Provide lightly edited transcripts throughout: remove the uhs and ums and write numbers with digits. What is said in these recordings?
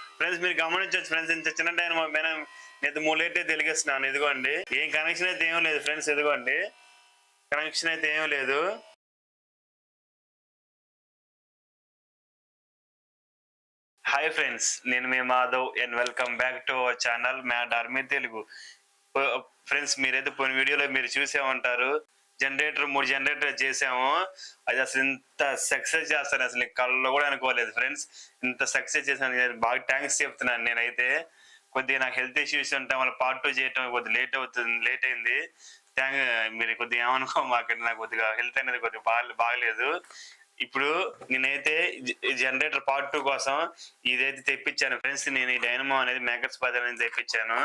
Friends మీరు గమనించవచ్చు friends, ఇంత చిన్న డైనమో పైన నేను 3 లైట్ అయితే వెలిగిస్తున్నాను. ఇదిగోండి, ఏం కనెక్షన్ అయితే ఏం లేదు ఫ్రెండ్స్. ఇదిగోండి, కనెక్షన్ అయితే ఏం లేదు. హాయ్ ఫ్రెండ్స్, నేను మీ Madhav and welcome back to our channel mad army Telugu. Friends మీరైతే పోయిన వీడియోలో మీరు చూసే ఉంటారు, 3 జనరేటర్ చేసాము. అది అసలు ఇంత సక్సెస్ చేస్తాను అసలు కళ్ళలో కూడా అనుకోలేదు ఫ్రెండ్స్. ఇంత సక్సెస్ చేశాను, బాగా థ్యాంక్స్ చెప్తున్నాను. నేనైతే కొద్దిగా నాకు హెల్త్ ఇష్యూస్ ఉంటాం వల్ల పార్ట్ 2 చేయటం కొద్దిగా లేట్ అయింది. మీరు కొద్దిగా ఏమనుకో మాకండి, నాకు కొద్దిగా హెల్త్ అనేది కొద్దిగా బాగలేదు. ఇప్పుడు నేనైతే జనరేటర్ పార్ట్ 2 కోసం ఇదైతే తెప్పించాను ఫ్రెండ్స్. నేను ఈ డైనమో అనేది మేకర్స్ బజార్ నుంచి తెప్పించాను.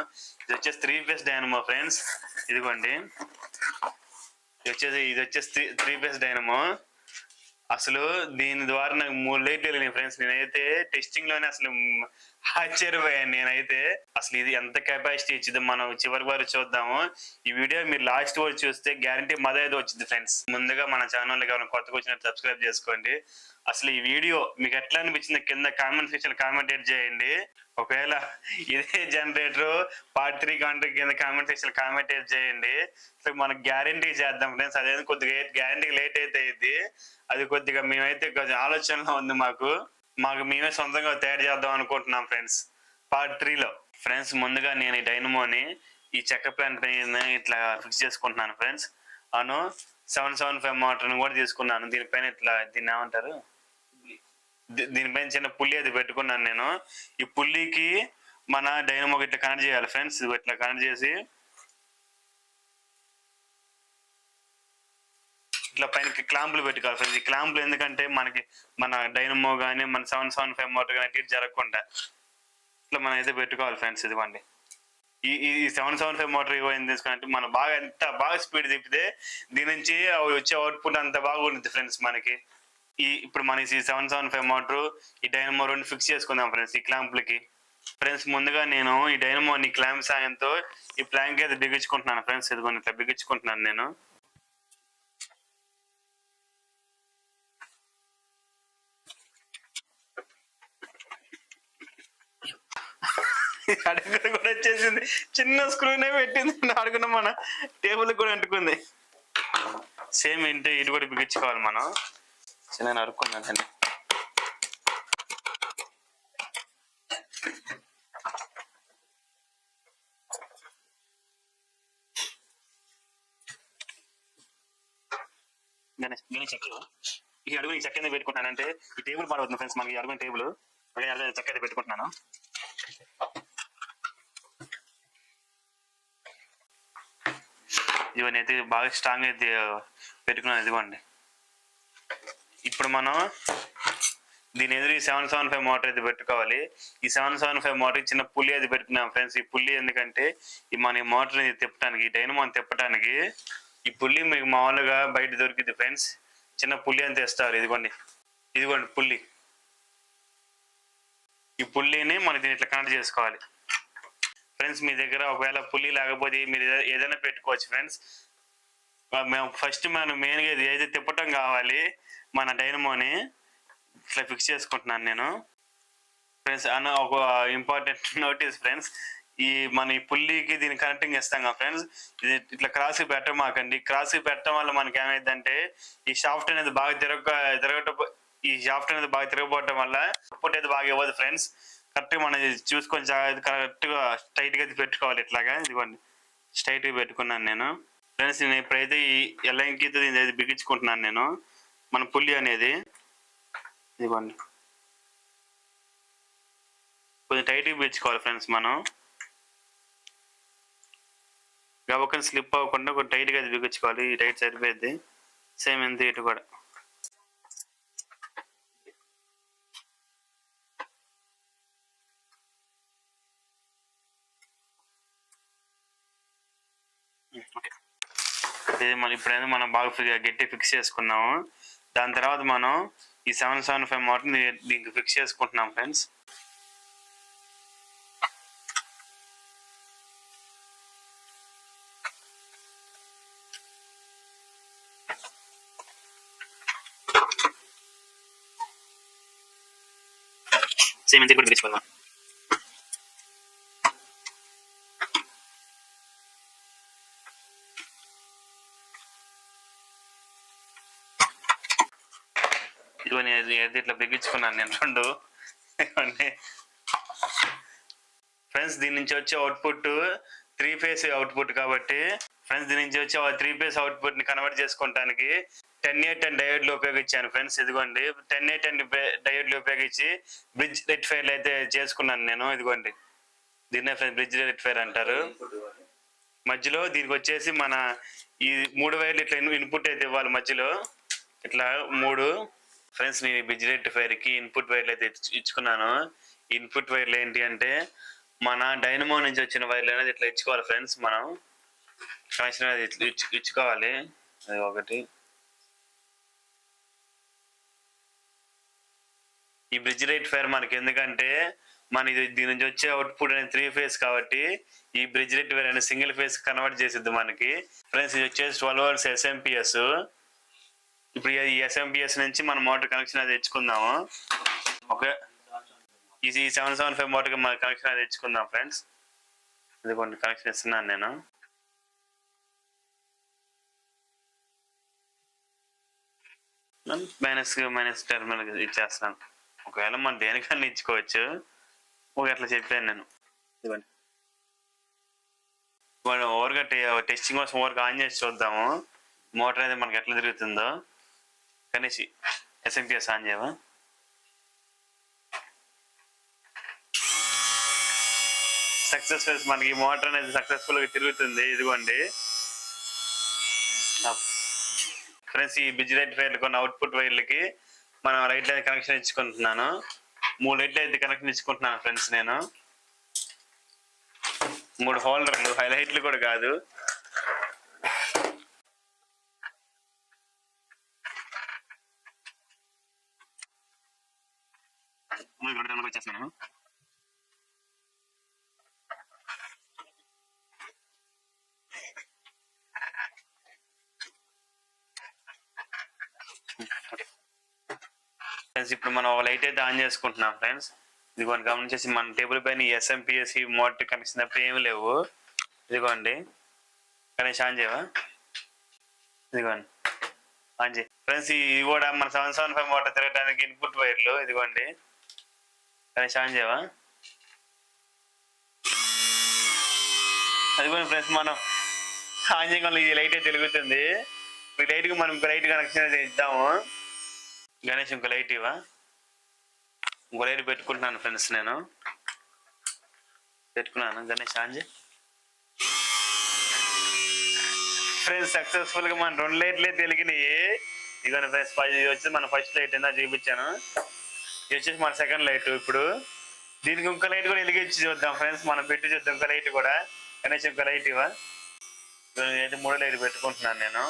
ఇది వచ్చేసి 3 ఫేస్ డైనమో ఫ్రెండ్స్. ఇదిగోండి, ఇది వచ్చేసి 3 ఫేస్ డైనమో. అసలు దీని ద్వారా నాకు 3 లైట్లు వెళ్ళినాయి ఫ్రెండ్స్. నేనైతే టెస్టింగ్ లోనే అసలు ఆశ్చర్యపోయాను. నేనైతే అసలు ఇది ఎంత కెపాసిటీ ఇచ్చింది మనం చివరి వరకు చూద్దాము. ఈ వీడియో మీరు లాస్ట్ వరకు చూస్తే గ్యారంటీ మదైతే వచ్చింది ఫ్రెండ్స్. ముందుగా మన ఛానల్ ఎవరైనా కొత్తగా వచ్చినట్టు సబ్స్క్రైబ్ చేసుకోండి. అసలు ఈ వీడియో మీకు ఎట్లా అనిపించింది కింద కామెంట్ సెక్షన్ కామెంటేట్ చేయండి. ఒకవేళ ఇదే జనరేటర్ పార్ట్ 3 కాంట్రాక్ట్ కింద కామెంట్ సెక్షన్ కామెంటేట్ చేయండి. సో మనకు గ్యారంటీ చేద్దాం ఫ్రెండ్స్. అదేదో కొద్దిగా గ్యారంటీ లేట్ అయితే ఇది, అది కొద్దిగా మేమైతే కొంచెం ఆలోచనలో ఉంది. మాకు మేమే సొంతంగా తయారు చేద్దాం అనుకుంటున్నాం ఫ్రెండ్స్ పార్ట్ 3లో. ఫ్రెండ్స్ ముందుగా నేను ఈ డైనమోని ఈ చెక్క ప్లాంట్ ఇట్లా ఫిక్స్ చేసుకుంటున్నాను ఫ్రెండ్స్. అను 775 మోటార్ని కూడా తీసుకున్నాను. దీనిపైన ఇట్లా దీన్ని ఏమంటారు, దీనిపైన చిన్న పుల్లి అది పెట్టుకున్నాను నేను. ఈ పుల్లికి మన డైనమోకి ఇట్లా కనెక్ట్ చేయాలి ఫ్రెండ్స్. ఇట్లా కనెక్ట్ చేసి ఇట్లా పైన క్లాంపులు పెట్టుకోవాలి ఫ్రెండ్స్. ఈ క్లాంపులు ఎందుకంటే మన డైనమో కానీ మన 775 మోటార్ కానీ అటు జరగకుండా ఇట్లా మనం అయితే పెట్టుకోవాలి ఫ్రెండ్స్. ఇదిగోండి, ఈ 775 మోటార్ ఏమైంది తీసుకుంటే మనం ఎంత బాగా స్పీడ్ తిప్పితే దీని నుంచి వచ్చే అవుట్పుట్ అంత బాగా ఉంటుంది ఫ్రెండ్స్. మనకి ఇప్పుడు మన ఈ 775 మోటార్ ఈ డైనమో 2 ఫిక్స్ చేసుకుందాం ఫ్రెండ్స్ ఈ క్లాంపులకి. ఫ్రెండ్స్ ముందుగా నేను ఈ డైనమోని క్లాంప్ సాయంతో ఈ ప్లాంక్ అయితే బిగించుకుంటున్నాను ఫ్రెండ్స్. ఇదిగోండి, ఇట్లా బిగించుకుంటున్నాను నేను. అడుగున కూడా వచ్చేసింది, చిన్న స్క్రూనే పెట్టింది. అడుగున మన టేబుల్ కూడా అంటుకుంది. సేమ్ ఏంటి, ఇటు కూడా బిగించుకోవాలి మనం. నేను అడుక్కున్నాను. ఈ అడుగు ఈ చెక్క ఎందుకు పెట్టుకుంటానంటే ఈ టేబుల్ పాడవుతుంది ఫ్రెండ్స్. మనకి అడుగున టేబుల్ చెక్క అయితే పెట్టుకుంటున్నాను. ఇవన్నీ అయితే బాగా స్ట్రాంగ్ అయితే పెట్టుకున్నాను. ఇదిగోండి, ఇప్పుడు మనం దీని ఎదురు ఈ 775 మోటార్ అయితే పెట్టుకోవాలి. ఈ 775 మోటార్ చిన్న పుల్లి అది పెట్టుకున్నాం ఫ్రెండ్స్. ఈ పుల్లి ఎందుకంటే మన మోటార్ తిప్పడానికి, ఈ డైనమోని తిప్పడానికి ఈ పుల్లి మీకు మామూలుగా బయట దొరికింది ఫ్రెండ్స్. చిన్న పుల్లి అని తెస్తారు. ఇదిగోండి పుల్లి. ఈ పుల్లిని మనం దీన్ని ఇట్లా కనెక్ట్ చేసుకోవాలి ఫ్రెండ్స్. మీ దగ్గర ఒకవేళ పుల్లి లేకపోతే మీరు ఏదైనా పెట్టుకోవచ్చు ఫ్రెండ్స్. మనం మెయిన్గా ఏదైతే తిప్పటం కావాలి మన డైనమోని ఇట్లా ఫిక్స్ చేసుకుంటున్నాను నేను ఫ్రెండ్స్. ఒక ఇంపార్టెంట్ నోటీస్ ఫ్రెండ్స్, మన ఈ పుల్లికి దీన్ని కనెక్టింగ్ ఇస్తాం కదా ఫ్రెండ్స్. ఇది ఇట్లా క్రాస్ పెట్టమాకండి. క్రాస్ పెట్టడం వల్ల మనకి ఏమైందంటే ఈ షాఫ్ట్ అనేది బాగా తిరగపోవడం వల్ల సపోర్ట్ అయితే బాగా ఇవ్వదు ఫ్రెండ్స్. కరెక్ట్గా మనం చూసుకొని కరెక్ట్గా స్ట్రైట్గా పెట్టుకోవాలి. ఇట్లాగా ఇదిగోండి, స్ట్రైట్గా పెట్టుకున్నాను నేను ఫ్రెండ్స్. నేను ఇప్పుడైతే ఈ ఎల్లంకితో దీన్ని బిగించుకుంటున్నాను నేను. మన పుల్లి అనేది ఇదిగోండి కొంచెం టైట్గా బిగించుకోవాలి ఫ్రెండ్స్. మనం గబక్కని స్లిప్ అవ్వకుండా కొంచెం టైట్గా అది బిగించుకోవాలి. ఈ టైట్ సరిపోద్ది. సేమ్ ఎంత ఇటు కూడా ఇప్పుడైనా మనం బాగా గట్టి ఫిక్స్ చేసుకున్నాము. దాని తర్వాత మనం ఈ 775 మోటార్ని దీనికి ఫిక్స్ చేసుకుంటున్నాం ఫ్రెండ్స్. సేమ్ ఇంత కూడా బిగించుకుందాం. ఇవన్నీ ఇట్లా బిగించుకున్నాను నేను రెండు. ఫ్రెండ్స్ దీని నుంచి వచ్చే అవుట్పుట్ 3 ఫేస్ అవుట్పుట్ కాబట్టి ఫ్రెండ్స్ దీని నుంచి వచ్చే 3 ఫేస్ అవుట్పుట్ ని కన్వర్ట్ చేసుకోవడానికి 10A10 డయోడ్లు ఉపయోగించాను ఫ్రెండ్స్. ఇదిగోండి 10A10 డయోడ్లు ఉపయోగించి బ్రిడ్జ్ రెక్టిఫైర్లు అయితే చేసుకున్నాను నేను. ఇదిగోండి దీన్నే ఫ్రెండ్స్ బ్రిడ్జ్ రెక్టిఫైర్ అంటారు. మధ్యలో దీనికి వచ్చేసి మన ఈ 3 వైర్లు ఇట్లా ఇన్పుట్ అయితే ఇవ్వాలి మధ్యలో ఇట్లా 3. ఫ్రెండ్స్ నేను బ్రిడ్జ్ రెక్టిఫైర్ కి ఇన్పుట్ వైర్లు అయితే ఇచ్చుకున్నాను. ఇన్పుట్ వైర్లు ఏంటి అంటే మన డైనమో నుంచి వచ్చిన వైర్లు అనేది ఇట్లా ఇచ్చుకోవాలి ఫ్రెండ్స్. మనం కనెక్షన్ అనేది ఇచ్చుకోవాలి. అది ఒకటి. ఈ బ్రిడ్జ్ రెక్టిఫైర్ మనకి ఎందుకంటే మన దీని నుంచి వచ్చే అవుట్పుట్ అనేది 3 ఫేస్ కాబట్టి ఈ బ్రిడ్జ్ రెక్టిఫైర్ అనేది సింగిల్ ఫేస్ కన్వర్ట్ చేసిద్ది మనకి. ఫ్రెండ్స్ ఇది వచ్చేసి 12 volts SMPS. ఇప్పుడు ఈ SMPS నుంచి మనం మోటార్ కనెక్షన్ అది తెచ్చుకుందాము. ఓకే, ఈ 775 మోటార్కి మన కనెక్షన్ అది తెచ్చుకుందాం ఫ్రెండ్స్. ఇదిగోండి కనెక్షన్ ఇస్తున్నాను నేను. మైనస్ టెర్మినల్ ఇచ్చేస్తాను. ఒకవేళ మనం దేనికన్నా ఇచ్చుకోవచ్చు. అట్లా చెప్పాను నేను. ఇదిగోండి ఓవర్గా టెస్టింగ్ కోసం ఓవర్గా ఆన్ చేసి చూద్దాము మోటార్ అనేది మనకి ఎట్లా తిరుగుతుందో. కనీసి SMPS ఆన్ చేయవా? సక్సెస్ఫుల్ మనకి మోటార్ అనేది సక్సెస్ఫుల్ గా తిరుగుతుంది. ఇదిగోండి ఫ్రెండ్స్ ఈ బ్రిడ్జ్ రెక్టిఫైర్ కొన్ని అవుట్పుట్ వైర్లకి మనం రైట్ లైన్ కనెక్షన్ ఇచ్చుకుంటున్నాను. 3 లైట్లు అయితే కనెక్షన్ ఇచ్చుకుంటున్నాను ఫ్రెండ్స్ నేను. 3 హోల్డర్లు, హైలైట్లు కూడా కాదు. వచ్చేస్తున్నాను. ఫ్రెండ్స్ ఇప్పుడు మనం ఒక లైట్ అయితే ఆన్ చేసుకుంటున్నాం ఫ్రెండ్స్. ఇదిగోండి గమనించేసి మన టేబుల్ పైన SMPS మోటార్ కనెక్షన్ తప్ప ఏమి లేవు. ఇదిగోండి కనెక్షన్ ఆన్ చేయవా? ఇదిగోండి ఆన్ చేయి ఫ్రెండ్స్. ఇవి కూడా మన 775 మోటార్ తిరగడానికి ఇన్పుట్ వైర్లు. ఇదిగోండి కనెక్షన్ ఆన్ చేయవా? అదిగోండి ఫ్రెండ్స్ మనం ఆన్ చేయగల ఈ లైట్ అయితే వెలుగుతుంది. ఈ లైట్కి మనం ఇంకో లైట్ కనెక్షన్ అయితే ఇద్దాము. గణేష్ ఇంకో లైట్ ఇవా? ఇంకో లైట్ పెట్టుకుంటున్నాను ఫ్రెండ్స్ నేను. పెట్టుకున్నాను. గణేష్ ఆన్ చేయి ఫ్రెండ్స్. సక్సెస్ఫుల్ గా మన 2 లైట్లు అయితే వెలిగినాయి. ఇదిగోండి ఫ్రెండ్స్ ఇది వచ్చేసి మన ఫస్ట్ లైట్ ఏందా చూపించాను. ఇది వచ్చేసి మన సెకండ్ లైట్. ఇప్పుడు దీనికి ఇంకో లైట్ కూడా వెలిగించి చూద్దాం ఫ్రెండ్స్. మనం పెట్టి చూద్దాం ఇంకో లైట్ కూడా. గణేష్ ఇంకో లైట్ ఇవా? అయితే 3వ లైట్ పెట్టుకుంటున్నాను నేను.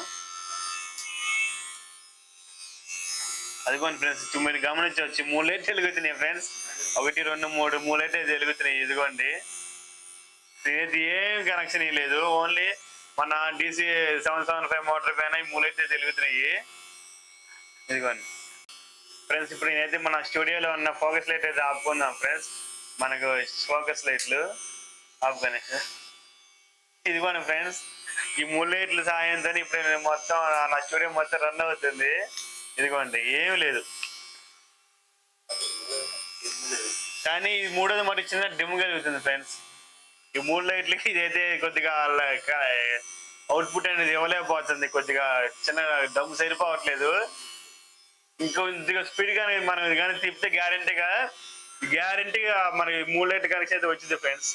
అదిగోండి ఫ్రెండ్స్ మీరు గమనించవచ్చు 3 లైట్లు వెలుగుతున్నాయి ఫ్రెండ్స్. 1 2 3 లైట్లు అయితే వెలుగుతున్నాయి. ఇదిగోండి ఇది ఏం కనెక్షన్ లేదు. ఓన్లీ మన DC 775 మోటార్ పైన ఈ 3 లైట్లు అయితే వెలుగుతున్నాయి. ఇదిగోండి ఫ్రెండ్స్ ఇప్పుడు నేనైతే మన స్టూడియోలో ఉన్న ఫోకస్ లైట్ అయితే ఆపుకుందాం ఫ్రెండ్స్. మనకు ఫోకస్ లైట్లు ఆపుకొని. ఇదిగోండి ఫ్రెండ్స్ ఈ 3 లైట్ల సాయంతో ఇప్పుడు మొత్తం నా స్టూడియో మొత్తం రన్ అవుతుంది. ఇదిగోండి ఏమి లేదు కానీ ఈ 3వది మరి చిన్న డిమ్ కలుగుతుంది ఫ్రెండ్స్. ఈ 3 లైట్లకి ఇదైతే కొద్దిగా అవుట్పుట్ అనేది ఇవ్వలేకపోతుంది. కొద్దిగా చిన్న డమ్ సరిపోవట్లేదు. ఇంకొద్దిగా స్పీడ్ గా మనం కానీ తిప్పితే గ్యారంటీగా మనకి 3 లైట్ కనెక్షన్ అయితే వచ్చింది ఫ్రెండ్స్.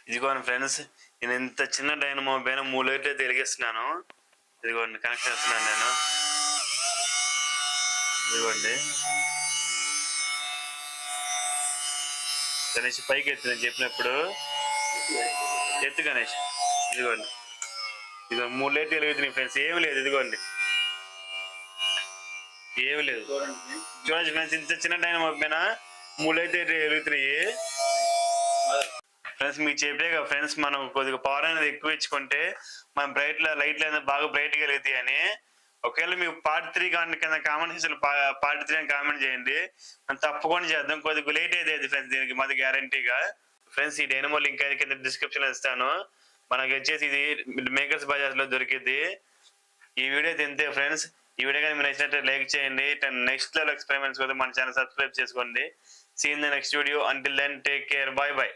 ఇదిగోండి ఫ్రెండ్స్ నేను ఇంత చిన్న డైనమో పైన 3 లైట్లు అయితే వెలిగిస్తున్నాను. ఇదిగోండి కనెక్షన్ ఇస్తున్నాను నేను. ఇదిగోండి గణేష్ పైకి ఎత్తి నేను చెప్పినప్పుడు ఎత్తు గణేష్. ఇదిగోండి 3 లైట్లు వెలుగుతున్నాయి ఫ్రెండ్స్. ఏమి లేదు. ఇదిగోండి ఏమి లేదు. చూడండి ఫ్రెండ్స్ ఇంత చిన్న డైనమో పైన 3 లైట్లు వెలుగుతున్నాయి ఫ్రెండ్స్. మీకు చెప్పే కదా ఫ్రెండ్స్ మనం కొద్దిగా పవర్ అనేది ఎక్కువ ఇచ్చుకుంటే మన లైట్లు అనేది బాగా బ్రైట్గా వెలుగుతాయి అని. ఒకవేళ మీకు పార్ట్ 3 కింద కామెంట్ సెక్షన్ పార్ట్ 3 అని కామెంట్ చేయండి. మనం తప్పకుండా చేద్దాం. కొద్దిగా లేట్ అయితే ఫ్రెండ్స్ దీనికి మాది గ్యారంటీగా. ఫ్రెండ్స్ ఈ డైనమో లింక్ అయితే కింద డిస్క్రిప్షన్ లో ఇస్తాను. మనకి వచ్చేసి ఇది మేకర్స్ బజార్ లో దొరికింది. ఈ వీడియో అయితే ఇంతే ఫ్రెండ్స్. ఈ వీడియో కానీ మీరు నచ్చినట్టు లైక్ చేయండి. నెక్స్ట్ లెవెల్ ఎక్స్పెరిమెంట్స్ కోసం మన ఛానల్ సబ్స్క్రైబ్ చేసుకోండి. See in the next video. Until then take care. Bye by.